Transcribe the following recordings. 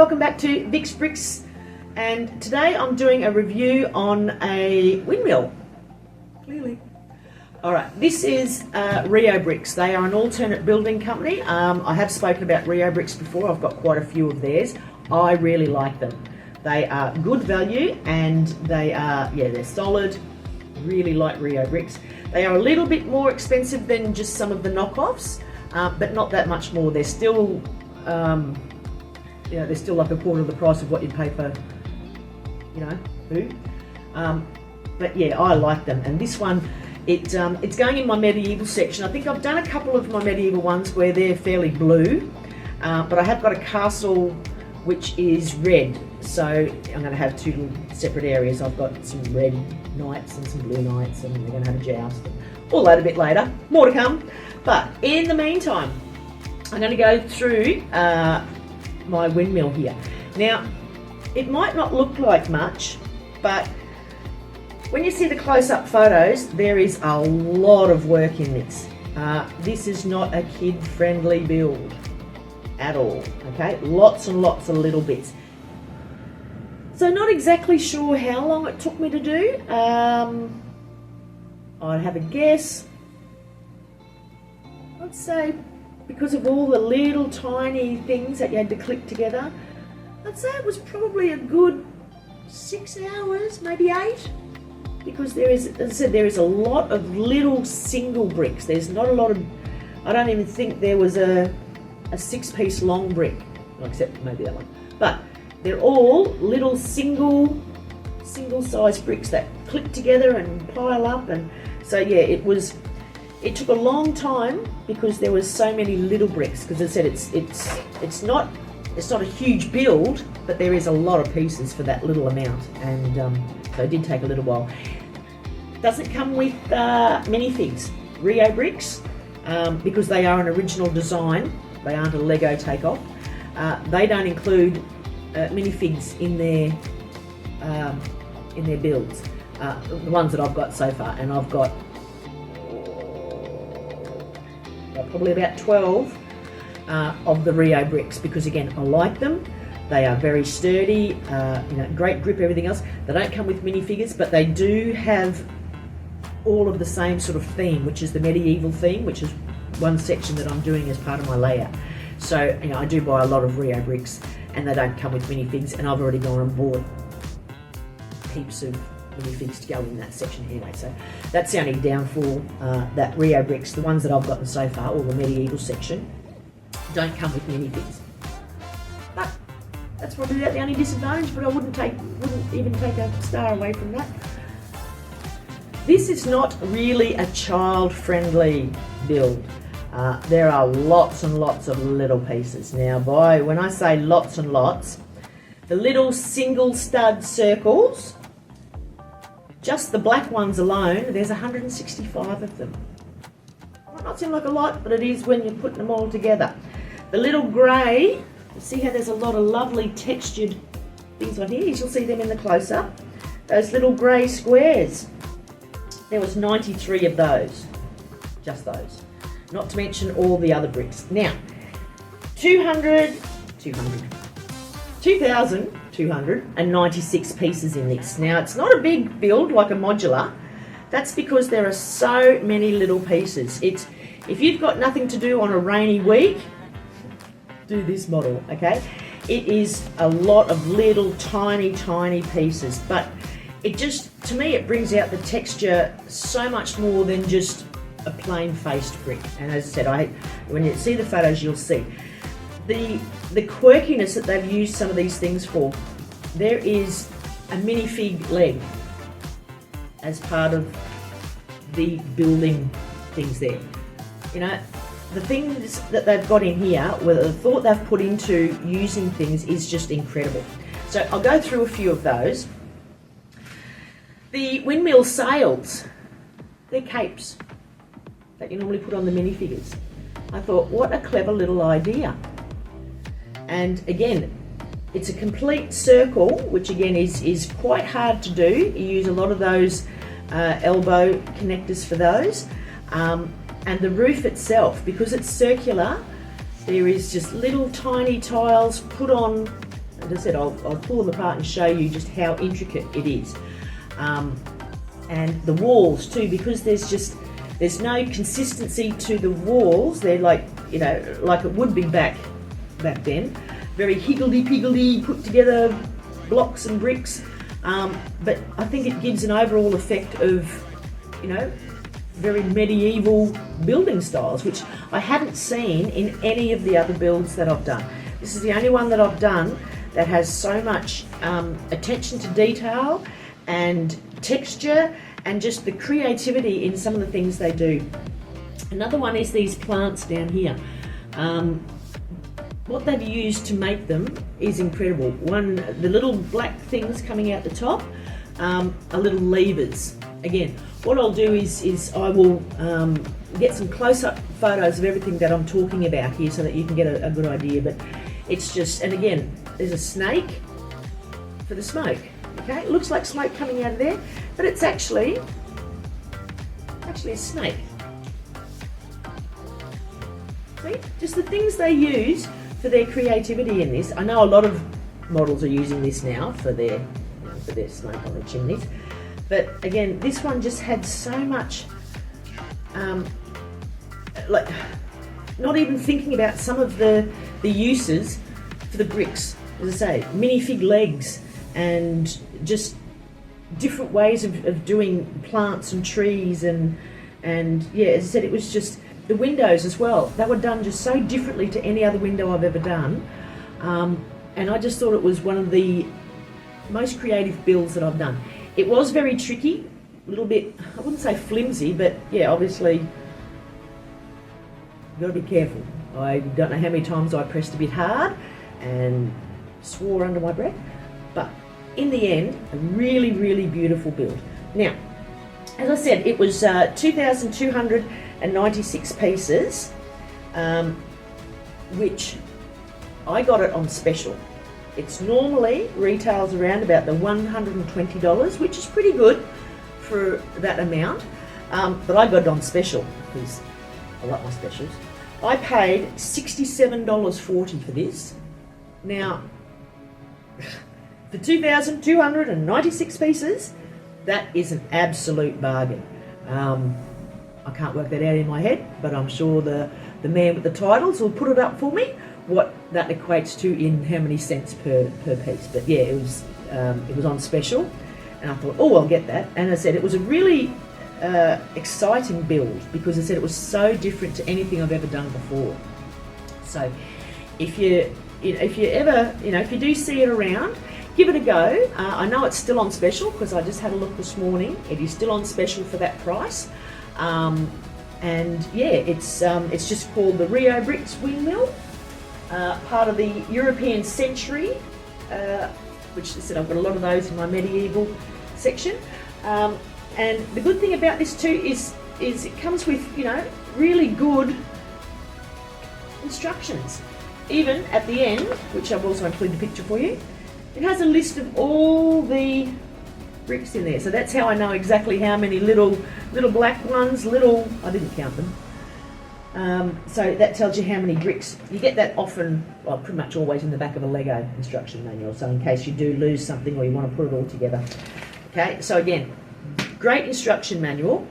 welcome back to Reobrix, and today I'm doing a review on a windmill. Clearly. Alright, this is Reobrix. They are an alternate building company. I have spoken about Reobrix before. I've got quite a few of theirs. I really like them. They are good value and they are, they're solid. Really like Reobrix. They are a little bit more expensive than just some of the knockoffs, but not that much more. They're still, they're still like a quarter of the price of what you'd pay for, food. But yeah, I like them. And this one, it's going in my medieval section. I think I've done a couple of my medieval ones where they're fairly blue, but I have got a castle which is red. So I'm going to have two little separate areas. I've got some red knights and some blue knights, and we're going to have a joust. All that a bit later. More to come. But in the meantime, I'm going to go through my windmill here. Now, it might not look like much, but when you see the close-up photos, there is a lot of work in this. This is not a kid-friendly build at all, okay? Lots and lots of little bits. So not exactly sure how long it took me to do. I'd have a guess. I'd say because of all the little tiny things that you had to click together, I'd say it was probably a good 6 hours, maybe 8. Because there is, as I said, there is a lot of little single bricks. There's not a lot of, I don't even think there was a 6-piece long brick, except maybe that one. But they're all little single-size bricks that click together and pile up, and so yeah, it took a long time because there was so many little bricks. Because as I said, it's not a huge build, but there is a lot of pieces for that little amount, and so it did take a little while. Doesn't come with minifigs. Reobrix, because they are an original design, they aren't a Lego takeoff. They don't include minifigs in their builds. The ones that I've got so far, and I've got probably about 12 of the Reobrix, because again, I like them. They are very sturdy, great grip, everything else. They don't come with minifigures, but they do have all of the same sort of theme, which is the medieval theme, which is one section that I'm doing as part of my layout. So, I do buy a lot of Reobrix, and they don't come with minifigs, and I've already gone and bought heaps of minifigs to go in that section anyway. So that's the only downfall, that Reobrix, the ones that I've gotten so far, all the medieval section, don't come with minifigs. But that's probably the only disadvantage, but I wouldn't even take a star away from that. This is not really a child-friendly build. There are lots and lots of little pieces. Now, when I say lots and lots, the little single stud circles, just the black ones alone, there's 165 of them. Might not seem like a lot, but it is when you're putting them all together. The little grey, you see how there's a lot of lovely textured things on here? You'll see them in the close-up. Those little grey squares. There was 93 of those, just those. Not to mention all the other bricks. Now, 2,296 pieces in this. Now, it's not a big build like a modular. That's because there are so many little pieces. If you've got nothing to do on a rainy week, do this model, okay? It is a lot of little tiny pieces, but it just, to me, it brings out the texture so much more than just a plain faced brick. And as I said, when you see the photos, you'll see the quirkiness that they've used some of these things for. There is a minifig leg as part of the building things there. The things that they've got in here, with the thought they've put into using things, is just incredible. So I'll go through a few of those. The windmill sails, they're capes that you normally put on the minifigures. I thought, what a clever little idea. And again, it's a complete circle, which again is quite hard to do. You use a lot of those elbow connectors for those. And the roof itself, because it's circular, there is just little tiny tiles put on as I said, I'll pull them apart and show you just how intricate it is. And the walls too, because there's no consistency to the walls. They're like, you know, like it would be back then. Very higgledy-piggledy, put together blocks and bricks. But I think it gives an overall effect of, you know, very medieval building styles, which I haven't seen in any of the other builds that I've done. This is the only one that I've done that has so much attention to detail and texture and just the creativity in some of the things they do. Another one is these plants down here. What they've used to make them is incredible. One, the little black things coming out the top are little levers. Again, what I'll do is I will get some close-up photos of everything that I'm talking about here so that you can get a good idea. But it's just, and again, there's a snake for the smoke. Okay, it looks like smoke coming out of there, but it's actually a snake. See, just the things they use for their creativity in this. I know a lot of models are using this now for their smoke on their chimneys, but again, this one just had so much, like, not even thinking about some of the uses for the bricks. As I say, minifig legs and just different ways of doing plants and trees and yeah, as I said, it was just the windows as well. They were done just so differently to any other window I've ever done, and I just thought it was one of the most creative builds that I've done. It was very tricky, a little bit, I wouldn't say flimsy, but yeah, obviously you've got to be careful. I don't know how many times I pressed a bit hard and swore under my breath, but in the end, a really, really beautiful build. Now, as I said, it was 2,296 pieces, which I got it on special. It's normally retails around about the $120, which is pretty good for that amount, but I got it on special because I like my specials. I paid $67.40 for this. Now, for 2,296 pieces, that is an absolute bargain. I can't work that out in my head, but I'm sure the man with the titles will put it up for me, what that equates to in how many cents per piece. But yeah, it was on special, and I thought, oh, I'll get that. And I said it was a really exciting build because I said it was so different to anything I've ever done before. So if you do see it around, give it a go. I know it's still on special because I just had a look this morning. It is still on special for that price. And yeah, it's just called the Reobrix Windmill, part of the European Century, which I said I've got a lot of those in my medieval section. And the good thing about this too is it comes with, you know, really good instructions. Even at the end, which I've also included a picture for you, it has a list of all the bricks in there. So that's how I know exactly how many little black ones, I didn't count them. So that tells you how many bricks. You get that often, well, pretty much always in the back of a Lego instruction manual. So in case you do lose something or you want to put it all together. Okay, so again, great instruction manual,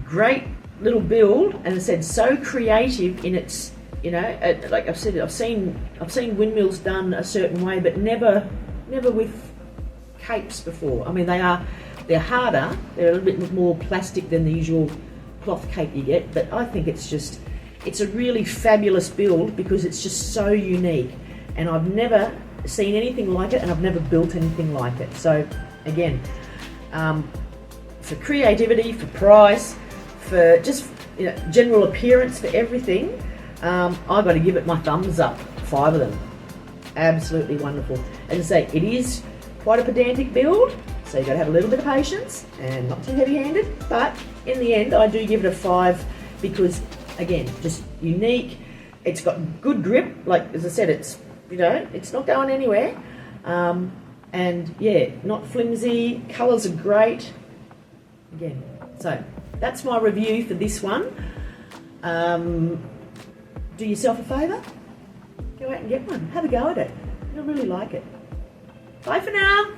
great little build, and as I said, so creative in its, you know, like I've said, I've seen windmills done a certain way, but never with capes before. I mean, they're harder, they're a little bit more plastic than the usual cloth cape you get, but I think it's a really fabulous build because it's just so unique, and I've never seen anything like it, and I've never built anything like it. So again, for creativity, for price, for just, you know, general appearance, for everything, I've got to give it my thumbs up. 5 of them, absolutely wonderful. As I say, it is quite a pedantic build, so you've got to have a little bit of patience and not too heavy-handed, but in the end I do give it a 5 because, again, just unique. It's got good grip, like as I said, it's, you know, it's not going anywhere, and yeah, not flimsy, colours are great. Again, so that's my review for this one. Do yourself a favour, go out and get one, have a go at it. You'll really like it. Bye for now.